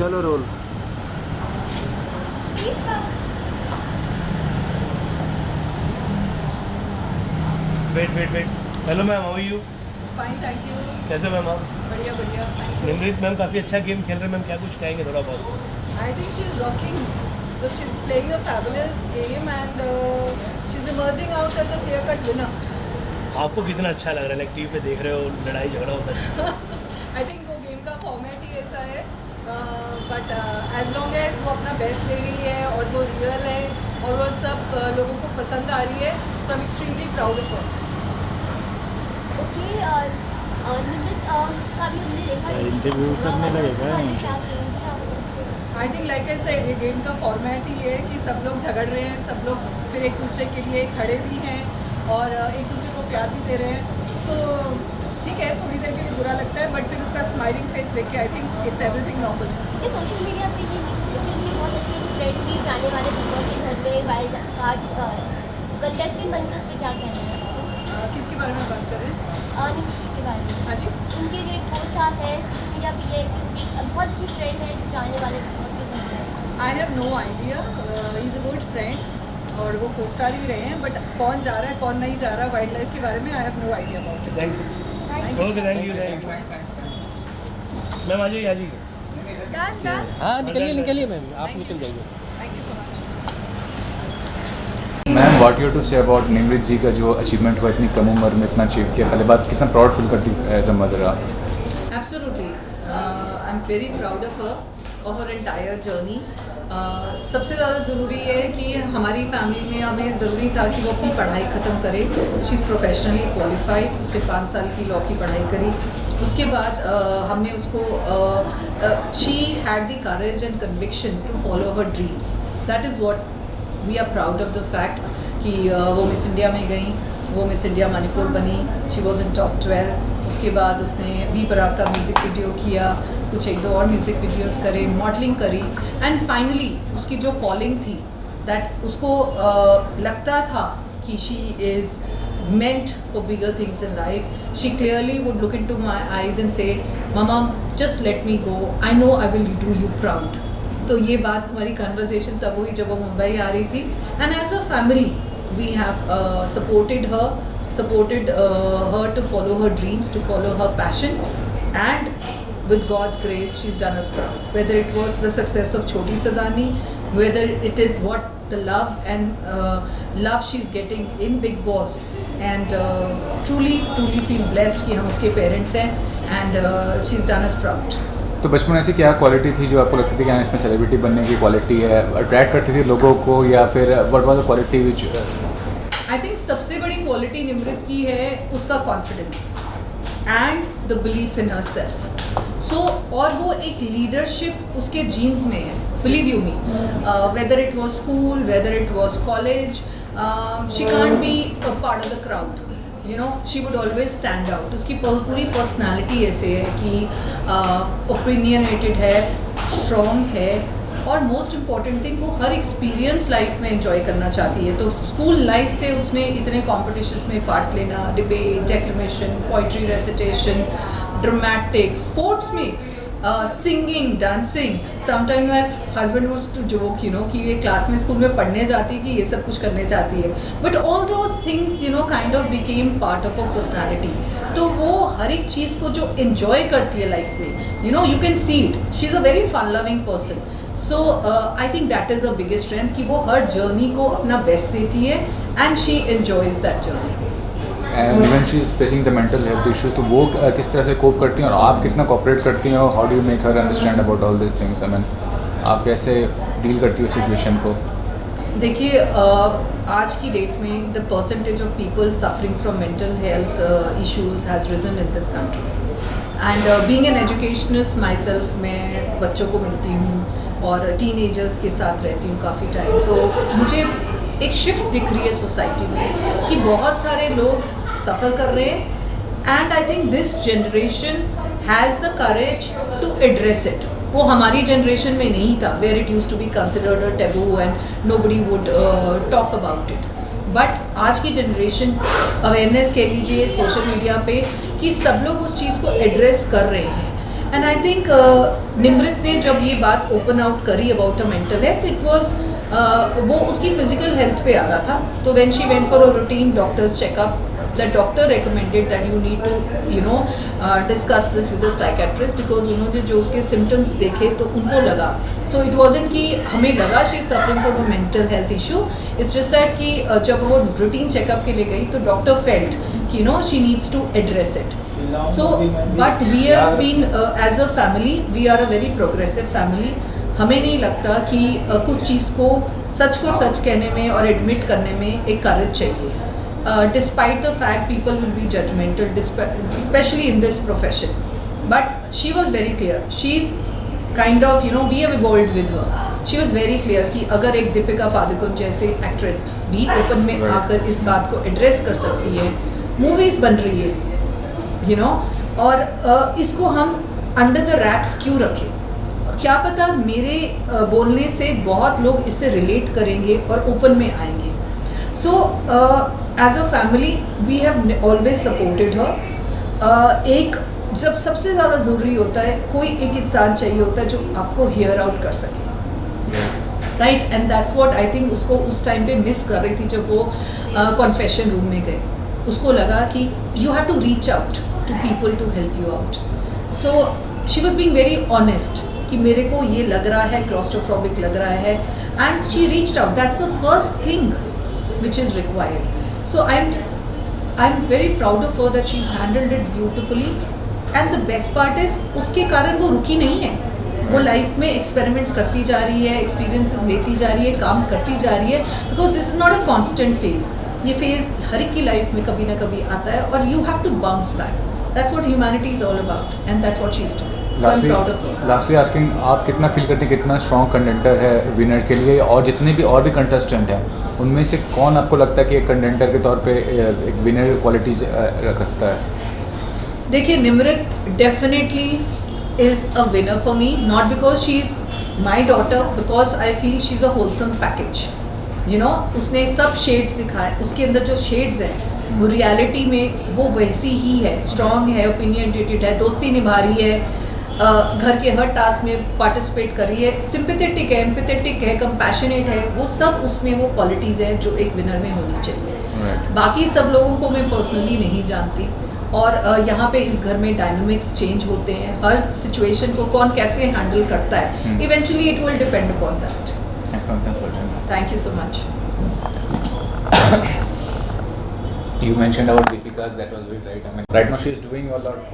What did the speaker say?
चलो roll. Wait. Hello ma'am, how are you? Fine, thank you. कैसे ma'am आप? बढ़िया बढ़िया। निमृत मैम काफ़ी अच्छा गेम खेल रहे हैं मैम, क्या कुछ कहेंगे थोड़ा बहुत? I think she is rocking, she is playing a fabulous game and she is emerging out as a clear cut winner. आपको कितना अच्छा लग रहा है? लाइक टीवी पे देख रहे हो, लड़ाई झगड़ा होता है। आई थिंक वो गेम का फॉर्मेट ही ऐसा है, बट एज लॉन्ग एज वो अपना बेस्ट दे रही है और वो रियल है और वो सब लोगों को पसंद आ रही है, so I am extremely proud of her. Okay, Nimrit का भी हमने देखा इंटरव्यू करने लगेगा नहीं? I think like I said, ये गेम का फॉर्मेट ही है कि सब लोग झगड़ रहे हैं, सब लोग फिर एक दूसरे के लिए खड़े भी हैं और एक दूसरे को प्यार भी दे रहे हैं। सो ठीक है, थोड़ी देर के लिए बुरा लगता है, बट फिर उसका स्माइलिंग फेस देख के I think it's everything normal. ये सोशल मीडिया पे ये बहुत अच्छी ट्रेंड भी जाने वाले लोगों के घर में वाइल्ड कार्ड कंटेस्टेंट बनकर उस पर क्या कहना है? किसके बारे में बात कर रहे हैं? निमिष के बारे में। हाँ जी। उनके जो एक पोस्ट आते हैं सोशल मीडिया पे, ये बहुत अच्छी ट्रेंड है जो जाने वाले लोगों के घर में। I have no idea, he is a good friend और वो को स्टार ही रहे हैं, बट कौन जा रहा है कौन नहीं जा रहा वाइल्ड लाइफ के बारे में I have no idea about it. Thank you. Thank you okay, so thank you. Ma'am आ जाइए, आ जाइए। Done. हाँ निकलिए मैम, आप निकल जाइए। Thank you so much. Ma'am, what you to say about Nimrit ji का जो अचीवमेंट हुआ, इतनी कम उम्र में इतना अचीव किया, पहले बात कितना प्राउड फील करती एज अ मदर आप? Absolutely. I'm very proud of her, of her entire journey. सबसे ज़्यादा ज़रूरी है कि हमारी फैमिली में हमें ज़रूरी था कि वो अपनी पढ़ाई ख़त्म करे। शी इज़ प्रोफेशनली क्वालिफाइड, उसने 5 साल की लॉ की पढ़ाई करी। उसके बाद हमने उसको she had the courage and conviction to follow her dreams. That is what we are proud of the fact कि वो मिस इंडिया में गई, वो मिस इंडिया मणिपुर बनी, शी वॉज इन टॉप 12। उसके बाद उसने बी बराक का म्यूज़िक वीडियो किया, कुछ 1-2 और म्यूज़िक वीडियोस करे, मॉडलिंग करी एंड फाइनली उसकी जो कॉलिंग थी, दैट उसको लगता था कि she is meant for bigger things in life. She clearly would look into my eyes and say, "Mama, just let me go. I know I will do you proud." तो ये बात हमारी conversation तब हुई जब वो मुंबई आ रही थी। And as a family we have supported her to follow her dreams, to follow her passion, and with God's grace she's done us proud. Whether it was the success of Choti Sadani, whether it is what the love she's getting in Big Boss, and truly feel blessed कि हम उसके parents हैं, and she's done us proud. तो बचपन ऐसी क्या quality थी जो आपको लगती थी कि हाँ इसमें सेलिब्रिटी बनने की क्वालिटी है, अट्रैक्ट करती थी लोगों को, या फिर what was the quality which? I think सबसे बड़ी क्वालिटी निमृत की है उसका confidence and the belief in herself. So और वो एक लीडरशिप उसके जीन्स में है, believe you me. Whether it was school, whether it was college, she can't be a part of the crowd, you know, she would always stand out. उसकी पूरी personality ऐसे है कि ओपिनियनेटेड है, स्ट्रॉन्ग है, और मोस्ट इम्पॉर्टेंट थिंग वो हर experience life में एंजॉय करना चाहती है। तो स्कूल लाइफ से उसने इतने कॉम्पिटिशन्स में पार्ट लेना, debate, declamation, poetry recitation, dramatics, sports में singing, dancing. Sometime my husband was to joke, you know, कि ये क्लास में स्कूल में पढ़ने जाती है कि ये सब कुछ करने चाहती है, but all those things, you know, kind of became part of a personality. तो वो हर एक चीज़ को जो इन्जॉय करती है लाइफ में, you know, you can see it, she is a very fun loving person. So I think that is a biggest strength कि वो हर जर्नी को अपना बेस्ट देती है and she enjoys that journey. And when she is facing the mental health issues, तो वो किस तरह से कोप करती हैं और आप कितना कोऑपरेट करती हैं, how do you make her understand about all this things? I mean, आप कैसे डील करती हो सिचुएशन को? देखिए, आज की डेट में the percentage of people suffering from mental health issues has risen in this country, and being an educationist myself, मैं बच्चों को मिलती हूँ और टीनेजर्स के साथ रहती हूँ काफ़ी टाइम, तो मुझे एक शिफ्ट दिख रही है सोसाइटी में कि बहुत सारे लोग सफ़र कर रहे हैं, and I think this generation has the courage to address it. वो हमारी जनरेशन में नहीं था, where it used to be considered a taboo and nobody would talk about it. But आज की जनरेशन, अवेयरनेस कह लीजिए सोशल मीडिया पे, कि सब लोग उस चीज़ को एड्रेस कर रहे हैं, एंड आई थिंक निमृत ने जब ये बात ओपन आउट करी about a mental health, it was वो उसकी फिजिकल हेल्थ पे आ रहा था. तो when she went for a routine doctor's checkup, the doctor recommended that you need to discuss this with the psychiatrist, because उन्होंने जो उसके सिम्टम्स देखे तो उनको लगा. सो इट वॉजंट कि हमें लगा she is suffering from a mental health issue. It's just that कि जब वो रूटीन चेकअप के लिए गई तो डॉक्टर फेल्ट कि she needs to address it. So, but we have been as a family, we are a very progressive family. हमें नहीं लगता कि कुछ चीज़ को सच कहने में और एडमिट करने में एक करेज चाहिए. Despite the fact people will be judgmental, especially in this profession. But she was very clear. She's kind of, we have evolved with her. She was very clear कि अगर एक दीपिका पादुकोण जैसे एक्ट्रेस भी ओपन में आकर इस बात को एड्रेस कर सकती है, मूवीज़ बन रही है, और इसको हम अंडर द रैप्स क्यों रखें. और क्या पता मेरे बोलने से बहुत लोग इससे रिलेट करेंगे और ओपन में आएंगे. So as a family we have always supported her. एक जब सबसे ज़्यादा ज़रूरी होता है, कोई एक इंसान चाहिए होता है जो आपको हियर आउट कर सके, right. And that's what I think उसको उस टाइम पे मिस कर रही थी जब वो कॉन्फेशन रूम में गए. उसको लगा कि you have to reach out to people to help you out. So she was being very honest कि मेरे को ये लग रहा है, क्लॉस्ट्रोफोबिक लग रहा है, and she reached out. That's the first thing which is required. So I am very proud of her that she is handled it beautifully. And the best part is उसके कारण वो रुकी नहीं है. वो लाइफ में एक्सपेरिमेंट्स करती जा रही है, एक्सपीरियंसेस लेती जा रही है, काम करती जा रही है, because this is not a constant phase. ये फेज़ हर एक की लाइफ में कभी ना कभी आता है और you have to bounce back. That's what humanity is all about and that's what she is doing. So I am proud of her. Lastly asking, आप कितना फील करते हैं कितना स्ट्रॉन्ग कंटेंटर है विनर के लिए, और जितने भी और भी कंटेस्टेंट हैं उनमें से कौन आपको लगता है कि एक कंटेंटर के तौर पे एक विनर क्वालिटीज़ रखता है? देखिए, Nimrit definitely is a winner for me, not because she is my daughter, because I feel she is a wholesome package. उसने सब शेड्स दिखाए, उसके अंदर जो शेड्स हैं वो रियलिटी में वो वैसी ही है. स्ट्रॉन्ग है, ओपिनियनटेटेड है, दोस्ती निभा रही है, घर के हर टास्क में पार्टिसिपेट कर रही है, सिंपैथेटिक है, एम्पैथेटिक है, कंपैशनेट है. वो सब उसमें वो क्वालिटीज़ हैं जो एक विनर में होनी चाहिए. बाकी सब लोगों को मैं पर्सनली नहीं जानती, और यहाँ पे इस घर में डायनामिक्स चेंज होते हैं. हर सिचुएशन को कौन कैसे हैंडल करता है, eventually it will depend upon that. Thank you so much. You mentioned about Deepika's, that was very right. I mean, right now she is doing a lot.